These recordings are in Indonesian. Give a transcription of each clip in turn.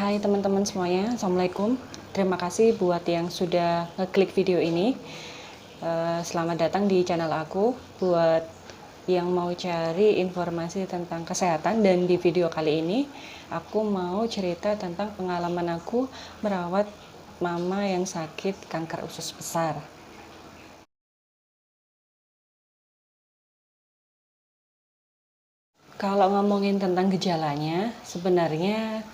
Hai teman-teman semuanya, Assalamualaikum. Terima kasih buat yang sudah ngeklik video ini. Selamat datang di channel aku. Buat yang mau cari informasi tentang kesehatan, dan di video kali ini aku mau cerita tentang pengalaman aku merawat mama yang sakit kanker usus besar. Kalau ngomongin tentang gejalanya, sebenarnya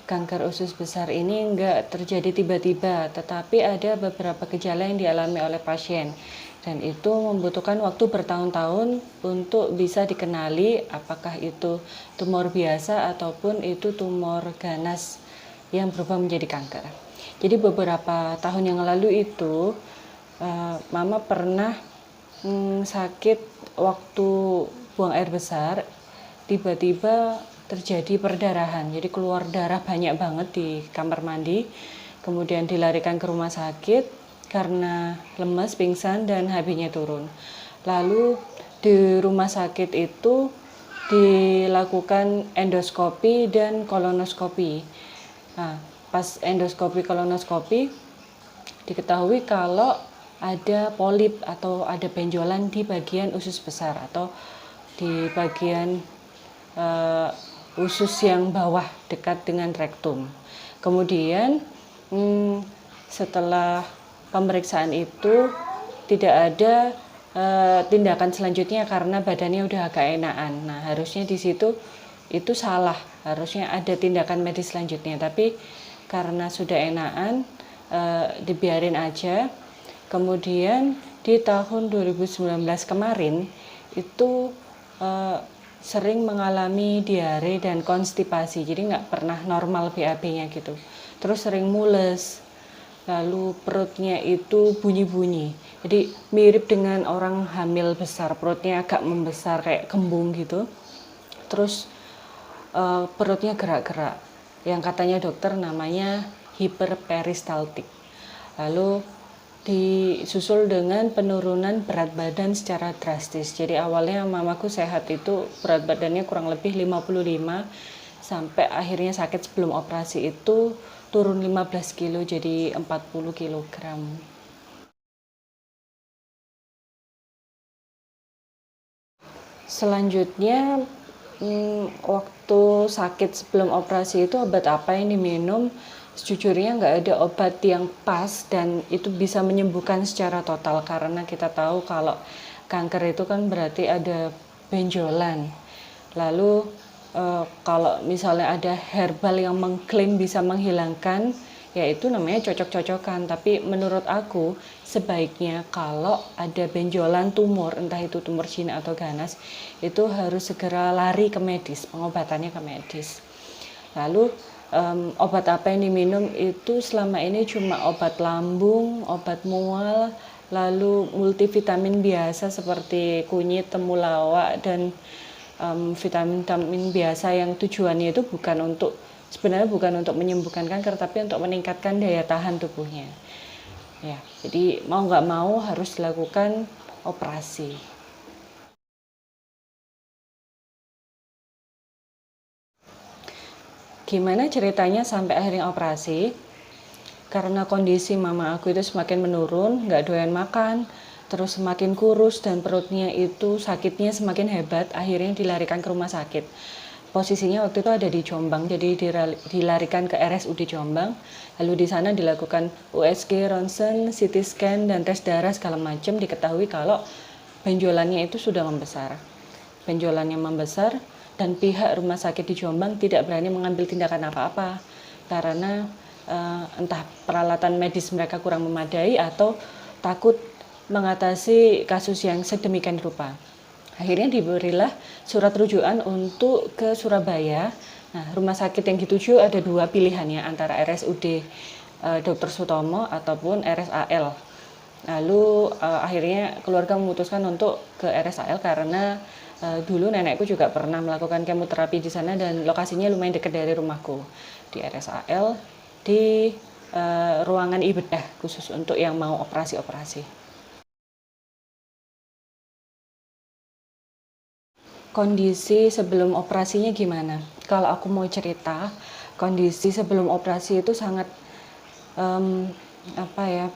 kanker usus besar ini nggak terjadi tiba-tiba, tetapi ada beberapa gejala yang dialami oleh pasien. Dan itu membutuhkan waktu bertahun-tahun untuk bisa dikenali apakah itu tumor biasa ataupun itu tumor ganas yang berubah menjadi kanker. Jadi beberapa tahun yang lalu itu, mama pernah sakit waktu buang air besar, tiba-tiba terjadi perdarahan, jadi keluar darah banyak banget di kamar mandi, kemudian dilarikan ke rumah sakit karena lemas, pingsan, dan HB-nya turun. Lalu di rumah sakit itu dilakukan endoskopi dan kolonoskopi. Nah, pas endoskopi kolonoskopi diketahui kalau ada polip atau ada benjolan di bagian usus besar atau di bagian usus yang bawah dekat dengan rektum. Kemudian setelah pemeriksaan itu tidak ada tindakan selanjutnya karena badannya udah agak enakan. Nah, harusnya di situ itu salah, harusnya ada tindakan medis selanjutnya, tapi karena sudah enakan dibiarin aja. Kemudian di tahun 2019 kemarin itu sering mengalami diare dan konstipasi, jadi nggak pernah normal BAB-nya gitu. Terus sering mules, lalu perutnya itu bunyi-bunyi, jadi mirip dengan orang hamil besar, perutnya agak membesar kayak kembung gitu. Terus perutnya gerak-gerak, yang katanya dokter namanya hiperperistaltik. Lalu disusul dengan penurunan berat badan secara drastis. Jadi awalnya mamaku sehat itu berat badannya kurang lebih 55, sampai akhirnya sakit sebelum operasi itu turun 15 kilo jadi 40 kilogram. Selanjutnya waktu sakit sebelum operasi itu obat apa yang diminum? Sejujurnya nggak ada obat yang pas dan itu bisa menyembuhkan secara total, karena kita tahu kalau kanker itu kan berarti ada benjolan. Lalu kalau misalnya ada herbal yang mengklaim bisa menghilangkan, ya itu namanya cocok-cocokan. Tapi menurut aku sebaiknya kalau ada benjolan tumor, entah itu tumor jinak atau ganas, itu harus segera lari ke medis, pengobatannya ke medis. Lalu obat apa yang diminum itu selama ini cuma obat lambung, obat mual, lalu multivitamin biasa seperti kunyit, temulawak, dan vitamin-vitamin biasa yang tujuannya itu sebenarnya bukan untuk menyembuhkan kanker, tapi untuk meningkatkan daya tahan tubuhnya. Ya, jadi mau nggak mau harus dilakukan operasi. Gimana ceritanya sampai akhirnya operasi? Karena kondisi mama aku itu semakin menurun, nggak doyan makan, terus semakin kurus dan perutnya itu sakitnya semakin hebat, akhirnya dilarikan ke rumah sakit. Posisinya waktu itu ada di Jombang, jadi dilarikan ke RSUD Jombang. Lalu di sana dilakukan USG, ronsen, CT scan, dan tes darah segala macam. Diketahui kalau benjolannya itu sudah membesar. Benjolannya membesar dan pihak rumah sakit di Jombang tidak berani mengambil tindakan apa-apa karena entah peralatan medis mereka kurang memadai atau takut mengatasi kasus yang sedemikian rupa. Akhirnya diberilah surat rujukan untuk ke Surabaya. Nah, rumah sakit yang dituju ada dua pilihannya, antara RSUD Dr. Sutomo ataupun RSAL. Lalu akhirnya keluarga memutuskan untuk ke RSAL karena dulu nenekku juga pernah melakukan kemoterapi di sana dan lokasinya lumayan dekat dari rumahku. Di RSAL, di ruangan IBEDAH khusus untuk yang mau operasi-operasi. Kondisi sebelum operasinya gimana? Kalau aku mau cerita, kondisi sebelum operasi itu sangat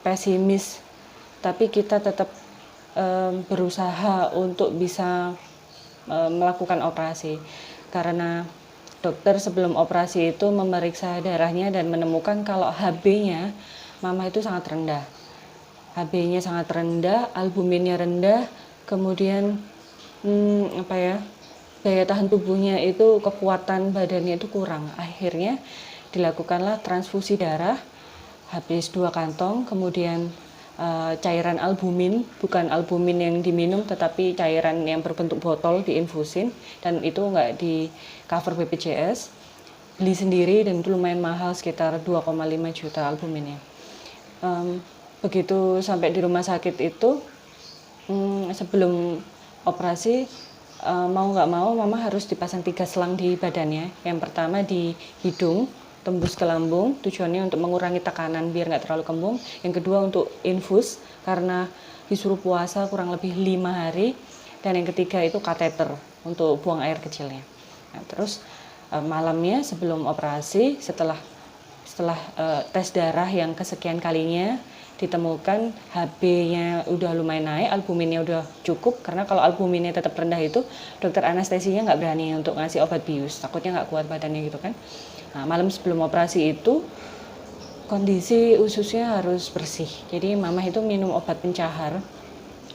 pesimis, tapi kita tetap berusaha untuk bisa melakukan operasi, karena dokter sebelum operasi itu memeriksa darahnya dan menemukan kalau HB-nya mama itu sangat rendah. HB-nya sangat rendah, albuminnya rendah, kemudian daya tahan tubuhnya itu, kekuatan badannya itu kurang. Akhirnya dilakukanlah transfusi darah, habis 2 kantong, kemudian cairan albumin, bukan albumin yang diminum tetapi cairan yang berbentuk botol diinfusin, dan itu nggak di cover BPJS, beli sendiri dan itu lumayan mahal, sekitar 2,5 juta albuminnya. Begitu sampai di rumah sakit itu, sebelum operasi, mau nggak mau mama harus dipasang 3 selang di badannya. Yang pertama di hidung, tembus ke lambung, tujuannya untuk mengurangi tekanan biar nggak terlalu kembung. Yang kedua untuk infus, karena disuruh puasa kurang lebih 5 hari. Dan yang ketiga itu kateter untuk buang air kecilnya. Nah, terus malamnya sebelum operasi, setelah tes darah yang kesekian kalinya, ditemukan HB-nya udah lumayan naik, albuminnya udah cukup, karena kalau albuminnya tetap rendah itu dokter anestesinya nggak berani untuk ngasih obat bius, takutnya nggak kuat badannya gitu kan. Nah, malam sebelum operasi itu kondisi ususnya harus bersih, jadi mama itu minum obat pencahar,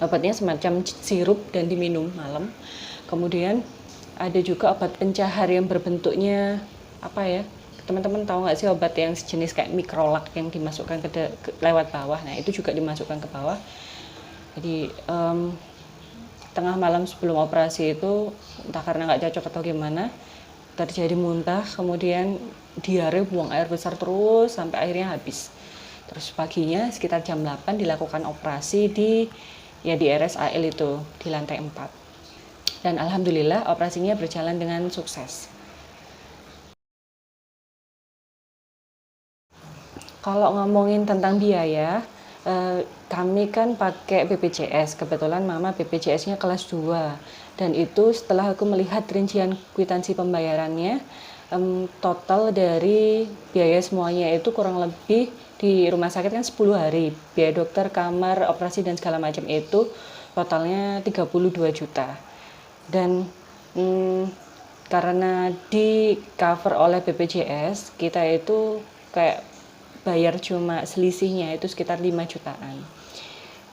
obatnya semacam sirup dan diminum malam. Kemudian ada juga obat pencahar yang berbentuknya teman-teman tahu nggak sih obat yang sejenis kayak mikrolak yang dimasukkan lewat bawah. Nah, itu juga dimasukkan ke bawah. Jadi tengah malam sebelum operasi itu, entah karena nggak cocok atau gimana, terjadi muntah, kemudian diare, buang air besar terus sampai akhirnya habis. Terus paginya sekitar jam 8 dilakukan operasi di RSAL itu, di lantai 4. Dan alhamdulillah operasinya berjalan dengan sukses. Kalau ngomongin tentang biaya, kami kan pakai BPJS, kebetulan mama BPJS-nya kelas 2, dan itu setelah aku melihat rincian kwitansi pembayarannya, total dari biaya semuanya itu kurang lebih di rumah sakit kan 10 hari, biaya dokter, kamar, operasi dan segala macam itu totalnya 32 juta. Dan karena di cover oleh BPJS, kita itu kayak bayar cuma selisihnya itu sekitar 5 jutaan.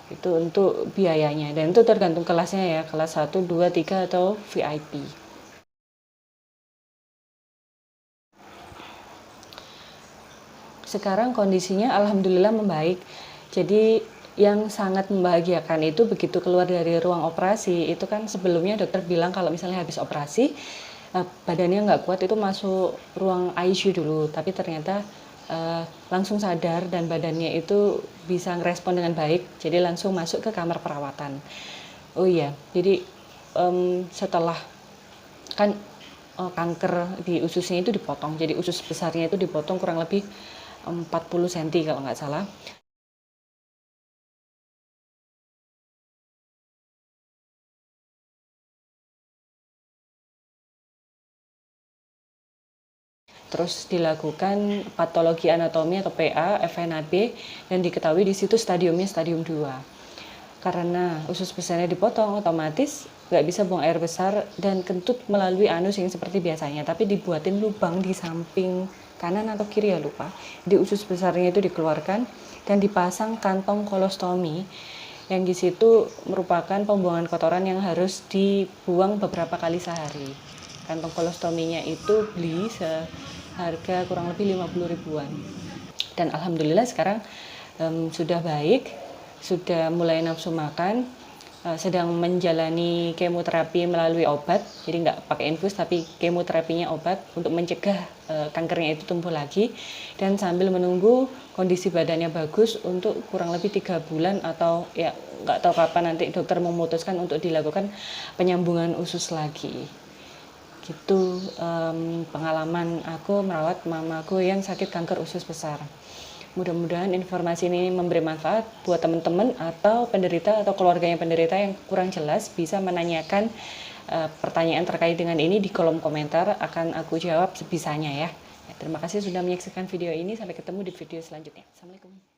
Itu untuk biayanya, dan itu tergantung kelasnya ya, kelas 1, 2, 3 atau VIP. Sekarang kondisinya alhamdulillah membaik. Jadi yang sangat membahagiakan itu begitu keluar dari ruang operasi, itu kan sebelumnya dokter bilang kalau misalnya habis operasi badannya nggak kuat itu masuk ruang ICU dulu, tapi ternyata langsung sadar dan badannya itu bisa ngerespon dengan baik, jadi langsung masuk ke kamar perawatan. Oh iya, jadi setelah kan kanker di ususnya itu dipotong, jadi usus besarnya itu dipotong kurang lebih 40 cm kalau nggak salah. Terus dilakukan patologi anatomi atau PA, FNAB, dan diketahui di situ stadiumnya stadium 2. Karena usus besarnya dipotong, otomatis nggak bisa buang air besar dan kentut melalui anus yang seperti biasanya, tapi dibuatin lubang di samping kanan atau kiri ya lupa. Di usus besarnya itu dikeluarkan dan dipasang kantong kolostomi, yang di situ merupakan pembuangan kotoran yang harus dibuang beberapa kali sehari. Kantong kolostominya itu beli seharga kurang lebih 50 ribuan. Dan alhamdulillah sekarang sudah baik, sudah mulai nafsu makan, sedang menjalani kemoterapi melalui obat, jadi nggak pakai infus tapi kemoterapinya obat untuk mencegah kankernya itu tumbuh lagi, dan sambil menunggu kondisi badannya bagus untuk kurang lebih 3 bulan atau ya nggak tahu kapan nanti dokter memutuskan untuk dilakukan penyambungan usus lagi. Gitu pengalaman aku merawat mamaku yang sakit kanker usus besar. Mudah-mudahan informasi ini memberi manfaat buat teman-teman atau penderita atau keluarganya penderita yang kurang jelas bisa menanyakan pertanyaan terkait dengan ini di kolom komentar, akan aku jawab sebisanya ya. Terima kasih sudah menyaksikan video ini. Sampai ketemu di video selanjutnya. Assalamualaikum.